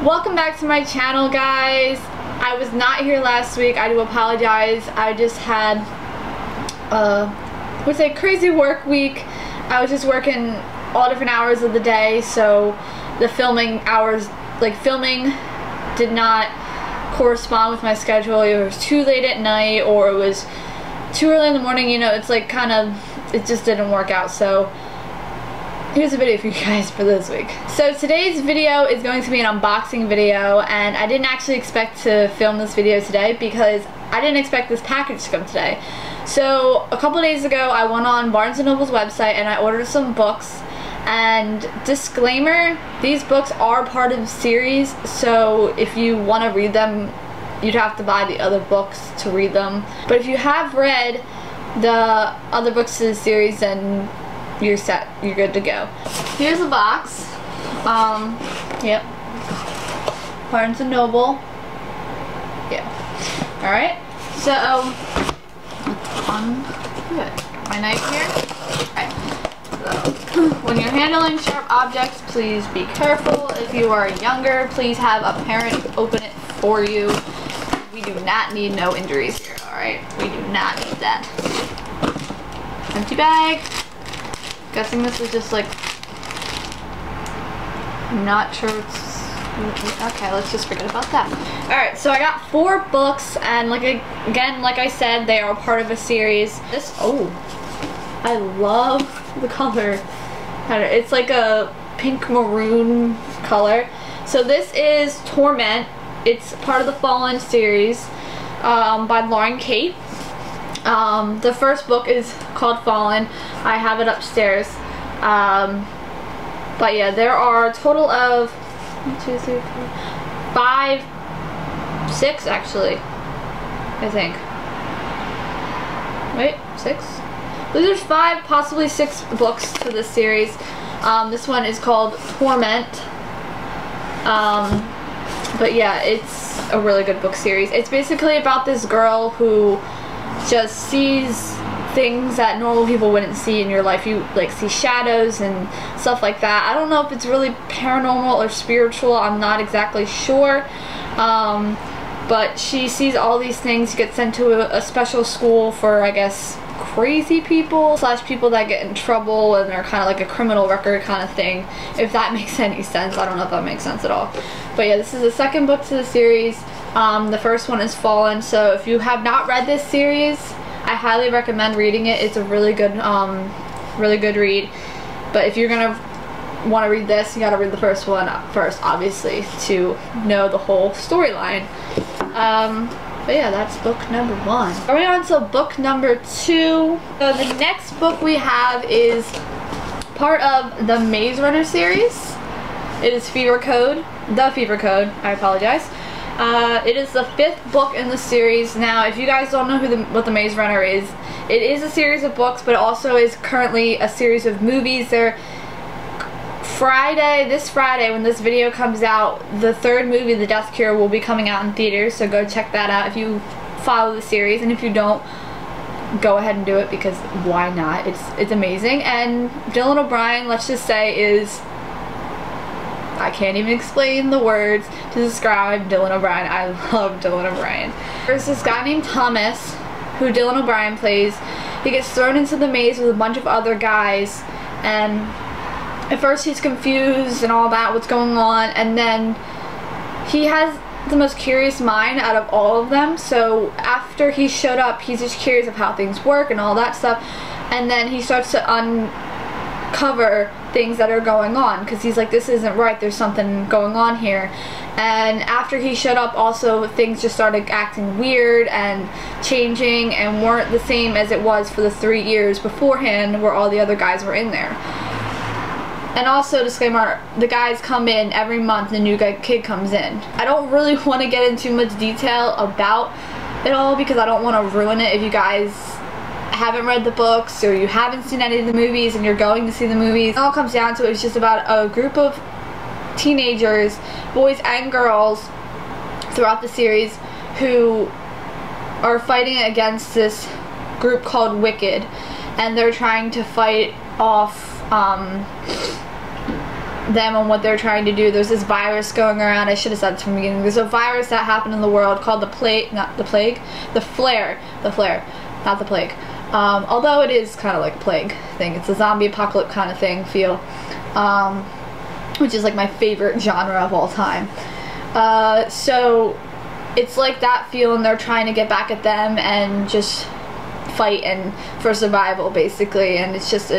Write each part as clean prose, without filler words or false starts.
Welcome back to my channel, guys. I was not here last week. I do apologize. I just had what's a crazy work week. I was just working all different hours of the day, so the filming hours, filming did not correspond with my schedule. It was too late at night or it was too early in the morning, you know. It's like it just didn't work out. So here's a video for you guys for this week. So today's video is going to be an unboxing video, and I didn't actually expect to film this video today because I didn't expect this package to come today. So a couple days ago I went on Barnes & Noble's website and I ordered some books, and disclaimer, these books are part of the series, so if you want to read them you'd have to buy the other books to read them. But if you have read the other books in the series, then you're set, you're good to go. Here's a box. Yep. Barnes & Noble. Yeah. Alright, so my knife here. Alright. So when you're handling sharp objects, please be careful. If you are younger, please have a parent open it for you. We do not need no injuries here, alright? We do not need that. Empty bag. Guessing this is just I'm not sure okay, let's just forget about that. Alright, so I got 4 books, and like I said, they are part of a series. I love the color. It's like a pink maroon color. So this is Torment. It's part of the Fallen series by Lauren Kate. The first book is called Fallen. I have it upstairs. But yeah, there are a total of 1, 2, 3, 4, 5, 6 actually, I think. Wait, 6? There's 5, possibly 6 books to this series. This one is called Torment. But yeah, it's a really good book series. It's basically about this girl who just sees things that normal people wouldn't see in your life. You see shadows and stuff like that. I don't know if it's really paranormal or spiritual. I'm not exactly sure. But she sees all these things. She gets sent to a special school for, I guess, crazy people / people that get in trouble and they're kind of like a criminal record kind of thing, if that makes any sense. I don't know if that makes sense at all. But yeah, this is the second book to the series. The first one is Fallen, so if you have not read this series, I highly recommend reading it. It's a really good read. But if you're gonna want to read this, you gotta read the first one first, obviously, to know the whole storyline. But yeah, that's book number 1. Going on to book number 2. So the next book we have is part of the Maze Runner series. It is Fever Code. The Fever Code, I apologize. It is the 5th book in the series. Now, if you guys don't know what the Maze Runner is, it is a series of books, but it also is currently a series of movies. This Friday, when this video comes out, the 3rd movie, The Death Cure, will be coming out in theaters, so go check that out if you follow the series, and if you don't, go ahead and do it, because why not? It's amazing. And Dylan O'Brien, let's just say, is... I can't even explain the words to describe Dylan O'Brien. I love Dylan O'Brien. There's this guy named Thomas, who Dylan O'Brien plays. He gets thrown into the maze with a bunch of other guys, and at first he's confused and all that, what's going on, and then he has the most curious mind out of all of them. So after he showed up, he's just curious of how things work and all that stuff, and then he starts to uncover things that are going on, because he's like, this isn't right, there's something going on here. And after he showed up, also things just started acting weird and changing and weren't the same as it was for the 3 years beforehand where all the other guys were in there. And also, disclaimer, the guys come in every month, the new kid comes in. I don't really want to get into much detail about it all because I don't want to ruin it if you guys haven't read the books or you haven't seen any of the movies and you're going to see the movies. It all comes down to it. It's just about a group of teenagers, boys and girls, throughout the series who are fighting against this group called Wicked, and they're trying to fight off them and what they're trying to do. There's this virus going around. I should have said this from the beginning. There's a virus that happened in the world called the plague, not the plague, the flare, not the plague. Although it is kind of like a plague thing. It's a zombie apocalypse kind of thing feel, which is like my favorite genre of all time. So it's like that feel, and they're trying to get back at them and just fight and for survival basically. And it's just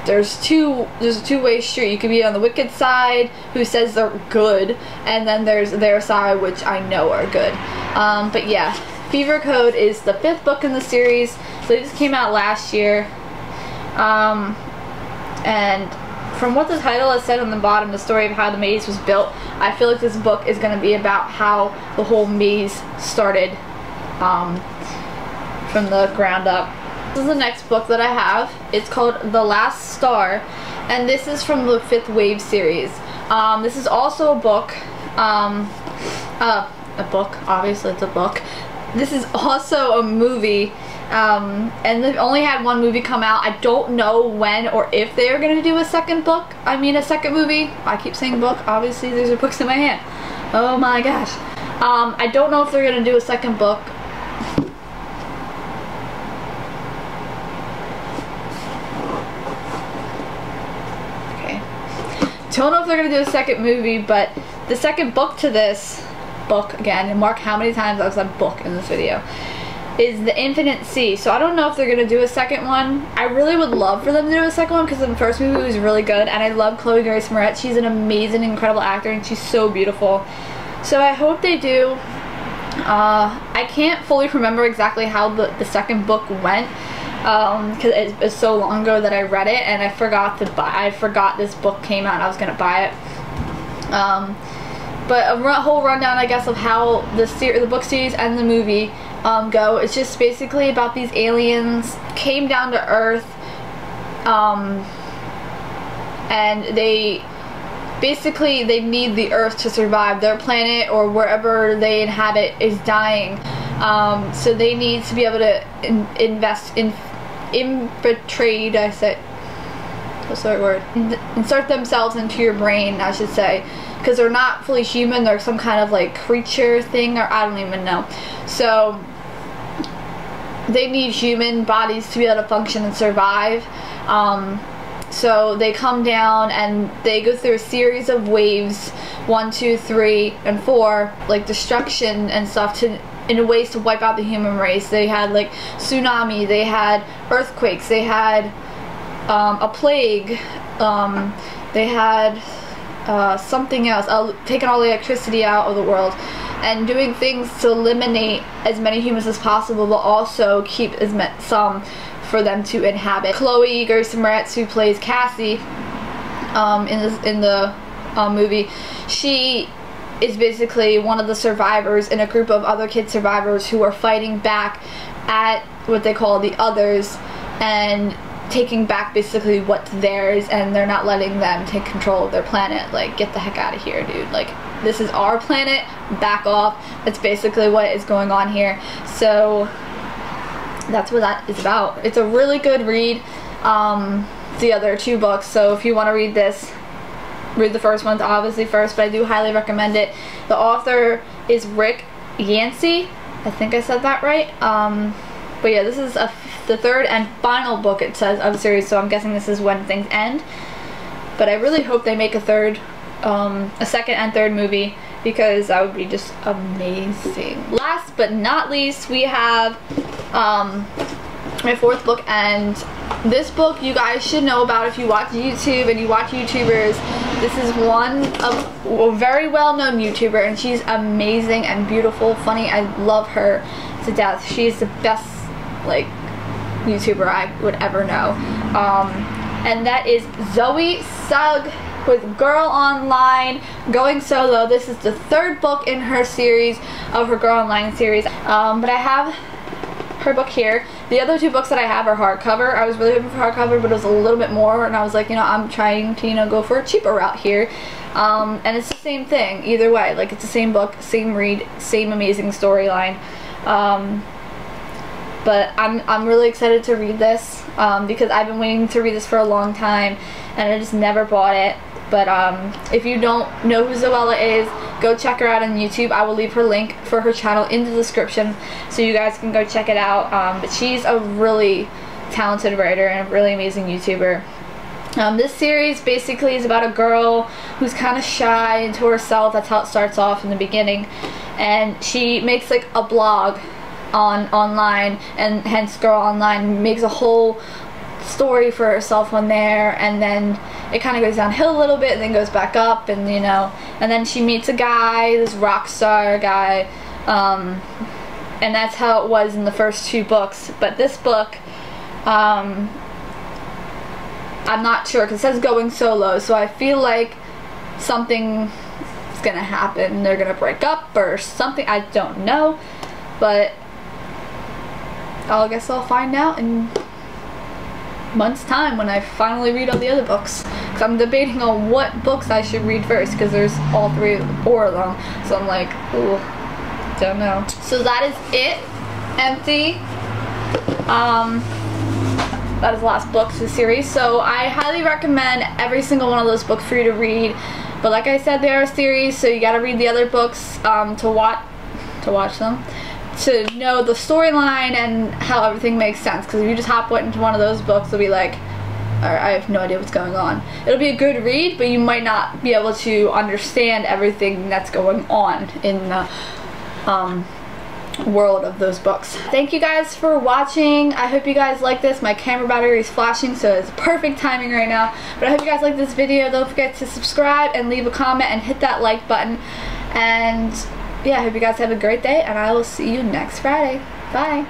there's a two-way street. You could be on the wicked side, who says they're good, and then there's their side, which I know are good. But yeah, Fever Code is the 5th book in the series. So this came out last year. And from what the title has said on the bottom, the story of how the maze was built, I feel like this book is going to be about how the whole maze started from the ground up. This is the next book that I have. It's called The Last Star, and this is from the 5th Wave series. This is also a book. Obviously it's a book. This is also a movie, and they've only had one movie come out. I don't know when or if they are going to do a second book. I mean a second movie. I keep saying book. Obviously these are books in my hand. Oh my gosh. I don't know if they're going to do a second book. Don't know if they're going to do a second movie, but the second book to this book, again, and mark how many times I've said book in this video, is The Infinite Sea. So I don't know if they're going to do a second one. I really would love for them to do a second one because the first movie was really good, and I love Chloe Grace Moretz. She's an amazing, incredible actor, and she's so beautiful. So I hope they do. I can't fully remember exactly how the second book went, because it's so long ago that I read it, and I forgot this book came out and I was gonna buy it. But a whole rundown, I guess, of how the book series and the movie go. It's just basically about these aliens came down to Earth, and they need the Earth to survive. Their planet or wherever they inhabit is dying, so they need to be able to infiltrate, I said, what's the right word? Insert themselves into your brain, I should say, because they're not fully human. They're some kind of like creature thing, or I don't even know. So they need human bodies to be able to function and survive. So they come down and they go through a series of waves, 1, 2, 3, and 4, like destruction and stuff, in ways to wipe out the human race. They had like tsunami, they had earthquakes, they had a plague, they had something else, taking all the electricity out of the world, and doing things to eliminate as many humans as possible, but also keep some for them to inhabit. Chloe Grace Moretz, who plays Cassie in the movie, she is basically one of the survivors in a group of other kid survivors who are fighting back at what they call the others and taking back basically what's theirs, and they're not letting them take control of their planet. Like, get the heck out of here, dude. Like, this is our planet, back off. That's basically what is going on here. So that's what that is about. It's a really good read. The other 2 books, so if you want to read this, read the first one obviously first, but I do highly recommend it. The author is Rick Yancey. I think I said that right. But yeah, this is the 3rd and final book, it says, of the series, so I'm guessing this is when things end. But I really hope they make a 2nd and 3rd movie, because that would be just amazing. Last but not least, we have my 4th book, and this book you guys should know about if you watch YouTube and you watch YouTubers. This is one of a very well-known YouTuber, and she's amazing and beautiful, funny. I love her to death. She's the best, like, YouTuber I would ever know. And that is Zoe Sugg with Girl Online Going Solo. This is the 3rd book in her series, of her Girl Online series. But I have her book here. The other 2 books that I have are hardcover. I was really hoping for hardcover, but it was a little bit more, and I was like, you know, I'm trying to, you know, go for a cheaper route here. And it's the same thing either way. Like, it's the same book, same read, same amazing storyline. But I'm really excited to read this, because I've been waiting to read this for a long time, and I just never bought it. But if you don't know who Zoella is, go check her out on YouTube. I will leave her link for her channel in the description so you guys can go check it out. But she's a really talented writer and a really amazing YouTuber. This series basically is about a girl who's kind of shy into herself. That's how it starts off in the beginning. And she makes like a blog online, and hence Girl Online, makes a whole story for herself on there, and then it kind of goes downhill a little bit and then goes back up, and you know, and then she meets a guy, this rock star guy, and that's how it was in the first 2 books. But this book, I'm not sure because it says going solo, so I feel like something is gonna happen. They're gonna break up or something, I don't know, but I guess I'll find out in months time when I finally read all the other books. So I'm debating on what books I should read first because there's all 4 of them, so I'm like, ooh, don't know. So that is it. Empty. That is the last book to the series, so I highly recommend every single one of those books for you to read. But like I said, they are a series, so you gotta read the other books to watch them, to know the storyline and how everything makes sense. Because if you just hop into one of those books, you'll be like, alright, I have no idea what's going on. It'll be a good read, but you might not be able to understand everything that's going on in the world of those books. Thank you guys for watching. I hope you guys like this. My camera battery is flashing, so it's perfect timing right now. But I hope you guys like this video. Don't forget to subscribe and leave a comment and hit that like button. And yeah, I hope you guys have a great day, and I will see you next Friday. Bye.